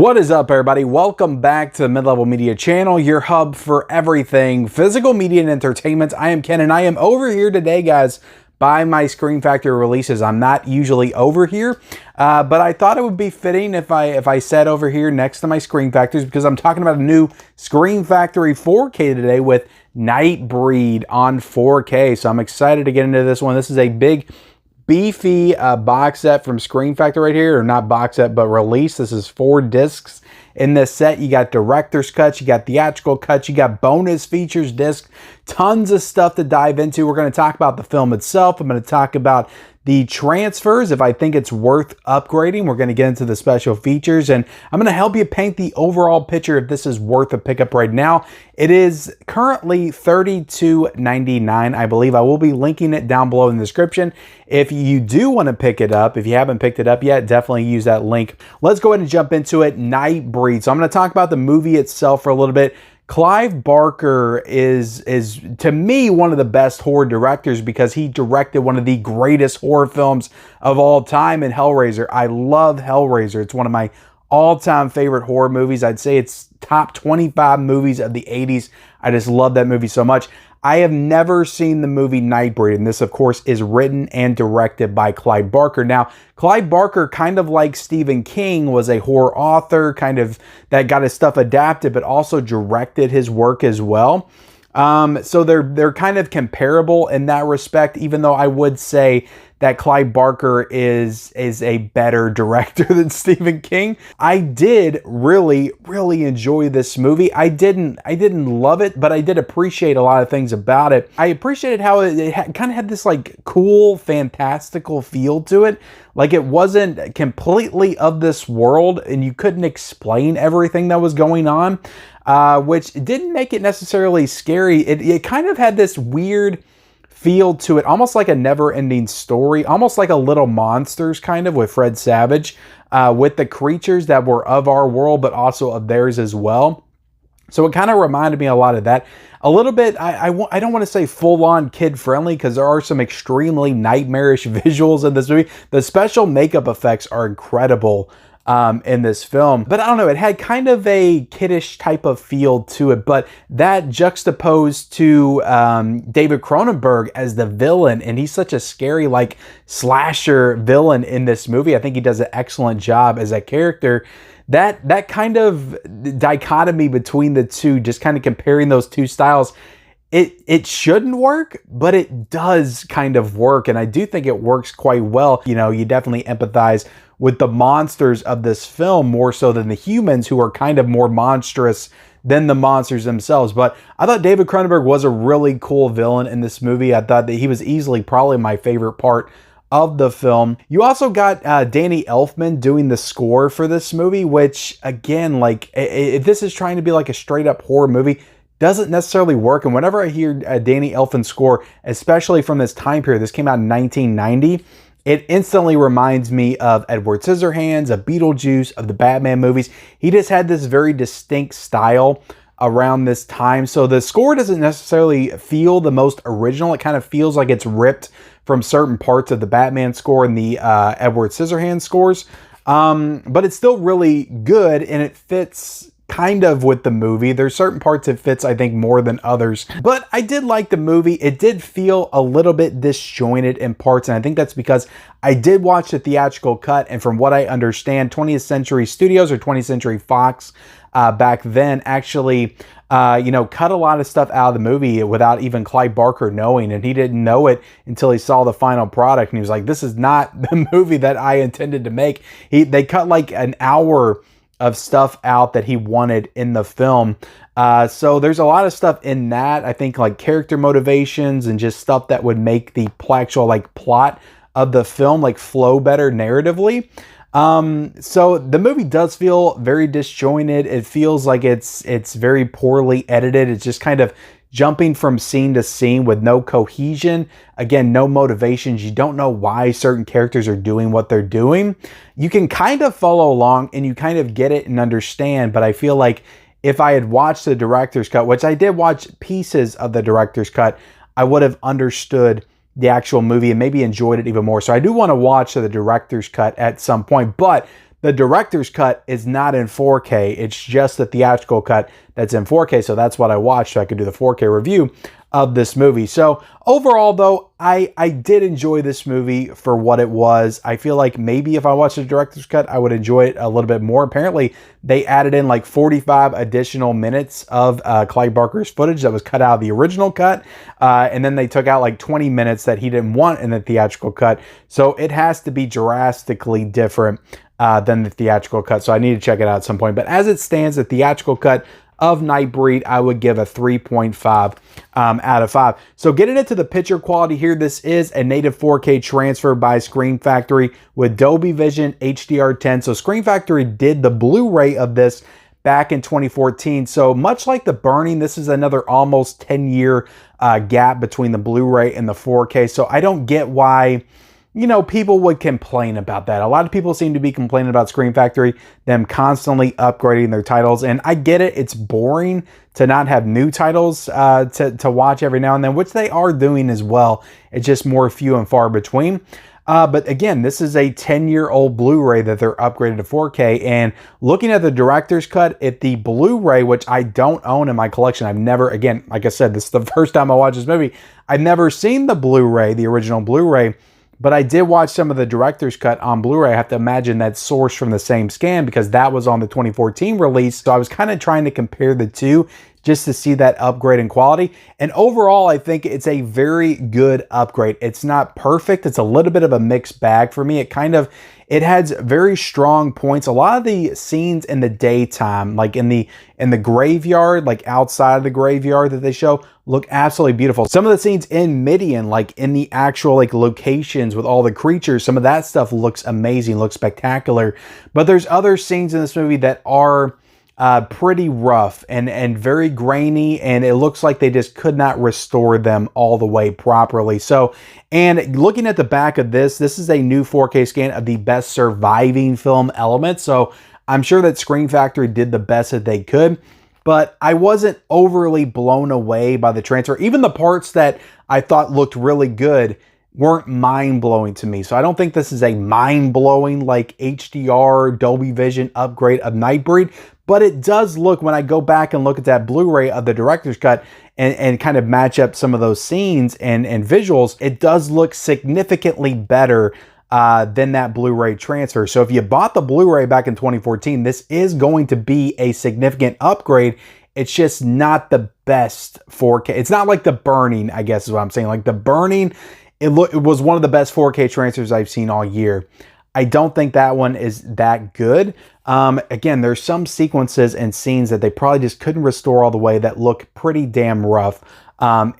What is up, everybody? Welcome back to the Mid-Level Media channel, your hub for everything physical media and entertainment. I am Ken, and I am over here today, guys, by my Screen Factory releases. I'm not usually over here, but I thought it would be fitting if I sat over here next to my Screen Factories, because I'm talking about a new Screen Factory 4K today with Nightbreed on 4K. So I'm excited to get into this one. This is a big, beefy box set from Screen Factory right here, or not box set, but release. This is 4 discs in this set. You got director's cuts, you got theatrical cuts, you got bonus features disc, tons of stuff to dive into. We're going to talk about the film itself. I'm going to talk about the transfers, if I think it's worth upgrading. We're going to get into the special features, and I'm going to help you paint the overall picture if this is worth a pickup right now. It is currently $32.99, I believe. I will be linking it down below in the description. If you do want to pick it up, if you haven't picked it up yet, definitely use that link. Let's go ahead and jump into it. Nightbreed. So I'm going to talk about the movie itself for a little bit. Clive Barker is to me one of the best horror directors, because he directed one of the greatest horror films of all time in Hellraiser. I love Hellraiser. It's one of my all-time favorite horror movies. I'd say it's top 25 movies of the 80s. I just love that movie so much. I have never seen the movie Nightbreed, and this, of course, is written and directed by Clive Barker. Now, Clive Barker, kind of like Stephen King, was a horror author, kind of that got his stuff adapted, but also directed his work as well. So they're kind of comparable in that respect, even though I would say that Clive Barker is a better director than Stephen King. I did really enjoy this movie. I didn't love it, but I did appreciate a lot of things about it. I appreciated how it kind of had this like cool, fantastical feel to it. Like, it wasn't completely of this world, and you couldn't explain everything that was going on, which didn't make it necessarily scary. It kind of had this weird feel to it, almost like a never-ending story, almost like a Little Monsters kind of with Fred Savage, with the creatures that were of our world, but also of theirs as well. So it kind of reminded me a lot of that. A little bit, I don't want to say full-on kid-friendly, because there are some extremely nightmarish visuals in this movie. The special makeup effects are incredible in this film. But I don't know, it had kind of a kiddish type of feel to it, but that juxtaposed to David Cronenberg as the villain, and he's such a scary, like, slasher villain in this movie. I think he does an excellent job as a character. That kind of dichotomy between the two, just kind of comparing those two styles, it shouldn't work, but it does kind of work, and I do think it works quite well. You know, you definitely empathize with the monsters of this film more so than the humans, who are kind of more monstrous than the monsters themselves. But I thought David Cronenberg was a really cool villain in this movie. I thought that he was easily probably my favorite part of the film. You also got Danny Elfman doing the score for this movie, which, again, like, if this is trying to be like a straight up horror movie, doesn't necessarily work. And whenever I hear Danny Elfman's score, especially from this time period, this came out in 1990, it instantly reminds me of Edward Scissorhands, of Beetlejuice, of the Batman movies. He just had this very distinct style around this time. So the score doesn't necessarily feel the most original. It kind of feels like it's ripped from certain parts of the Batman score and the Edward Scissorhands scores. But it's still really good, and it fits kind of with the movie. There's certain parts it fits, I think, more than others. But I did like the movie. It did feel a little bit disjointed in parts, and I think that's because I did watch the theatrical cut, and from what I understand, 20th Century Studios, or 20th Century Fox, back then actually cut a lot of stuff out of the movie without even Clive Barker knowing, and he didn't know it until he saw the final product, and he was like, this is not the movie that I intended to make. They cut like an hour of stuff out that he wanted in the film. So there's a lot of stuff in that, I think, like character motivations and just stuff that would make the actual like plot of the film like flow better narratively. So the movie does feel very disjointed. It feels like it's very poorly edited. It's just kind of jumping from scene to scene with no cohesion. Again, no motivations. You don't know why certain characters are doing what they're doing. You can kind of follow along and you kind of get it and understand, but I feel like if I had watched the director's cut, which I did watch pieces of the director's cut, I would have understood the actual movie and maybe enjoyed it even more. So I do want to watch the director's cut at some point, but The director's cut is not in 4K. It's just the theatrical cut that's in 4K. So that's what I watched so I could do the 4K review of this movie. So overall though, I did enjoy this movie for what it was. I feel like maybe if I watched the director's cut, I would enjoy it a little bit more. Apparently they added in like 45 additional minutes of Clive Barker's footage that was cut out of the original cut. And then they took out like 20 minutes that he didn't want in the theatrical cut. So it has to be drastically different than the theatrical cut. So I need to check it out at some point. But as it stands, the theatrical cut of Nightbreed, I would give a 3.5 out of 5. So getting into the picture quality here, this is a native 4K transfer by Screen Factory with Dolby Vision HDR10. So Screen Factory did the Blu-ray of this back in 2014. So much like The Burning, this is another almost 10-year gap between the Blu-ray and the 4K. So I don't get why, you know, people would complain about that. A lot of people seem to be complaining about Screen Factory, them constantly upgrading their titles. And I get it. It's boring to not have new titles to watch every now and then, which they are doing as well. It's just more few and far between. But again, this is a 10-year-old Blu-ray that they're upgraded to 4K. And looking at the director's cut, at the Blu-ray, which I don't own in my collection, I've never, again, like I said, this is the first time I watched this movie. I've never seen the Blu-ray, the original Blu-ray. But I did watch some of the director's cut on Blu-ray. I have to imagine that's sourced from the same scan because that was on the 2014 release. So I was kind of trying to compare the two just to see that upgrade in quality. And overall, I think it's a very good upgrade. It's not perfect. It's a little bit of a mixed bag for me. It has very strong points. A lot of the scenes in the daytime, like in the graveyard, like outside of the graveyard that they show, look absolutely beautiful. Some of the scenes in Midian, like in the actual like locations with all the creatures, some of that stuff looks amazing, looks spectacular. But there's other scenes in this movie that are pretty rough and very grainy, and it looks like they just could not restore them all the way properly. So, and looking at the back of this is a new 4K scan of the best surviving film elements. So I'm sure that Screen Factory did the best that they could, but I wasn't overly blown away by the transfer. Even the parts that I thought looked really good weren't mind-blowing to me. So I don't think this is a mind-blowing like HDR Dolby Vision upgrade of Nightbreed, but it does look, when I go back and look at that Blu-ray of the director's cut and kind of match up some of those scenes and visuals, it does look significantly better than that Blu-ray transfer. So if you bought the Blu-ray back in 2014, this is going to be a significant upgrade. It's just not the best 4K. It's not like The Burning, I guess is what I'm saying. Like The Burning, it was one of the best 4K transfers I've seen all year. I don't think that one is that good. Again, there's some sequences and scenes that they probably just couldn't restore all the way that look pretty damn rough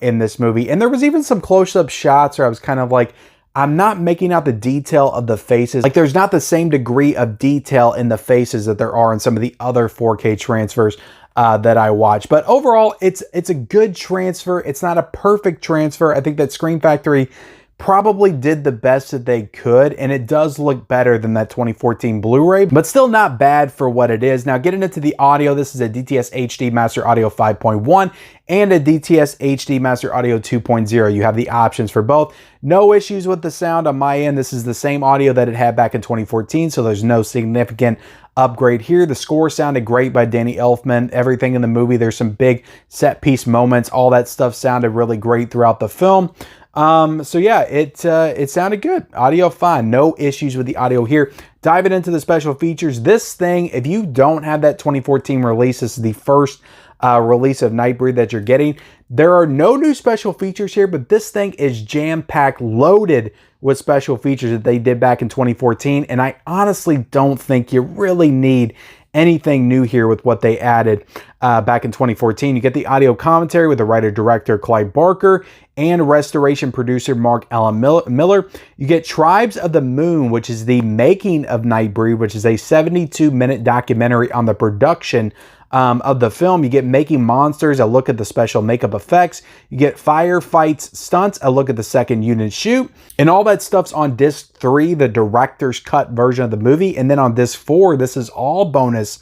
in this movie. And there was even some close-up shots where I was kind of like, I'm not making out the detail of the faces. Like there's not the same degree of detail in the faces that there are in some of the other 4K transfers that I watch. But overall, it's a good transfer. It's not a perfect transfer. I think that Screen Factory probably did the best that they could, and it does look better than that 2014 Blu-ray, but still not bad for what it is. Now, getting into the audio, this is a DTS HD Master Audio 5.1 and a DTS HD Master Audio 2.0. You have the options for both. No issues with the sound on my end. This is the same audio that it had back in 2014, so there's no significant upgrade here. The score sounded great by Danny Elfman. Everything in the movie, there's some big set piece moments. All that stuff sounded really great throughout the film. So yeah, it sounded good. Audio fine. No issues with the audio here. Diving into the special features. This thing, if you don't have that 2014 release, this is the first release of Nightbreed that you're getting. There are no new special features here, but this thing is jam-packed, loaded with special features that they did back in 2014. And I honestly don't think you really need anything new here with what they added back in 2014. You get the audio commentary with the writer-director Clive Barker and restoration producer Mark Allen Miller. You get Tribes of the Moon, which is the making of Nightbreed, which is a 72-minute documentary on the production of the film. You get Making Monsters, a look at the special makeup effects. You get Firefights Stunts, a look at the second unit shoot. And all that stuff's on disc 3, the director's cut version of the movie. And then on disc 4, this is all bonus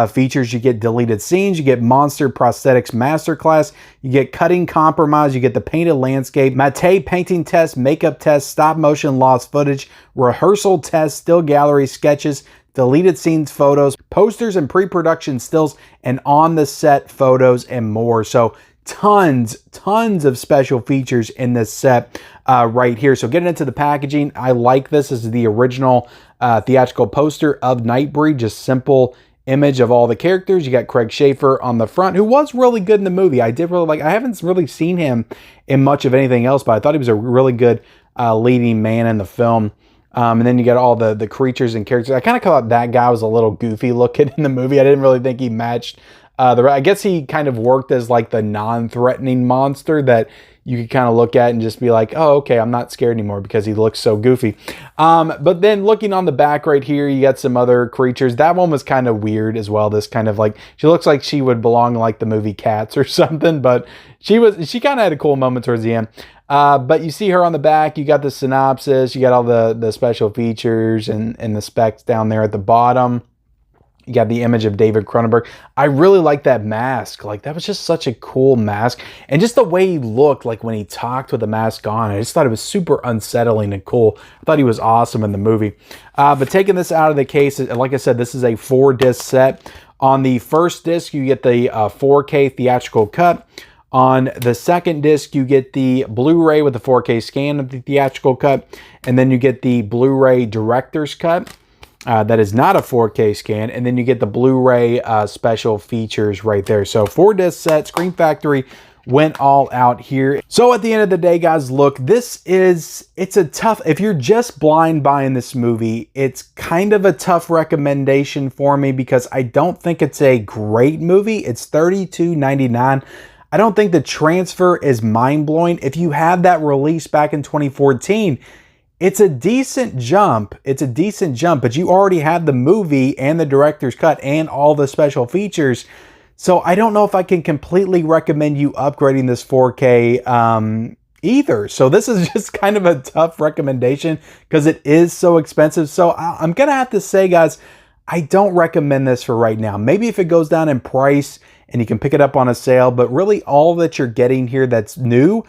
features. You get deleted scenes, you get Monster Prosthetics Masterclass, you get Cutting Compromise, you get the painted landscape, matte painting test, makeup test, stop motion lost footage, rehearsal test, still gallery sketches, deleted scenes photos, posters and pre-production stills, and on the set photos and more. So tons of special features in this set right here. So getting into the packaging, I like this. This is the original theatrical poster of Nightbreed, just simple image of all the characters. You got Craig Schaefer on the front, who was really good in the movie. I did really like, I haven't really seen him in much of anything else, but I thought he was a really good leading man in the film. And then you got all the creatures and characters. I kind of thought that guy was a little goofy looking in the movie. I didn't really think he matched I guess he kind of worked as like the non-threatening monster that you could kind of look at and just be like, oh, okay, I'm not scared anymore because he looks so goofy. But then looking on the back right here, you got some other creatures. That one was kind of weird as well. This kind of like, she looks like she would belong in like the movie Cats or something, but she kind of had a cool moment towards the end. But you see her on the back, you got the synopsis, you got all the special features and the specs down there at the bottom. You got the image of David Cronenberg. I really like that mask. Like, that was just such a cool mask. And just the way he looked, like when he talked with the mask on, I just thought it was super unsettling and cool. I thought he was awesome in the movie. But taking this out of the case, like I said, this is a 4-disc set. On the first disc, you get the 4K theatrical cut. On the second disc, you get the Blu-ray with the 4K scan of the theatrical cut. And then you get the Blu-ray director's cut. That is not a 4K scan, and then you get the Blu-ray special features right there. So 4-disc set, Scream Factory went all out here. So at the end of the day, guys, look, it's a tough, if you're just blind buying this movie, it's kind of a tough recommendation for me because I don't think it's a great movie. It's $32.99. I don't think the transfer is mind-blowing. If you have that release back in 2014, it's a decent jump. It's a decent jump, but you already have the movie and the director's cut and all the special features. So I don't know if I can completely recommend you upgrading this 4K either. So this is just kind of a tough recommendation because it is so expensive. So I'm going to have to say, guys, I don't recommend this for right now. Maybe if it goes down in price and you can pick it up on a sale, but really all that you're getting here that's new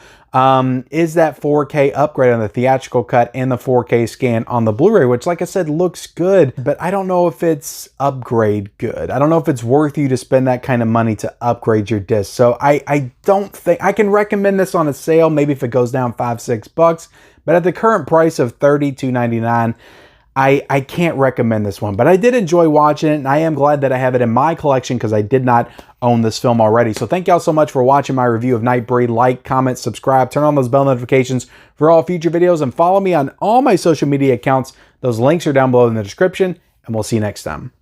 is that 4K upgrade on the theatrical cut and the 4K scan on the Blu-ray, which, like I said, looks good, but I don't know if it's upgrade good. I don't know if it's worth you to spend that kind of money to upgrade your disc. So I don't think I can recommend this on a sale, maybe if it goes down $5-6, but at the current price of $32.99, I can't recommend this one, but I did enjoy watching it, and I am glad that I have it in my collection because I did not own this film already. So thank y'all so much for watching my review of Nightbreed. Like, comment, subscribe, turn on those bell notifications for all future videos, and follow me on all my social media accounts. Those links are down below in the description, and we'll see you next time.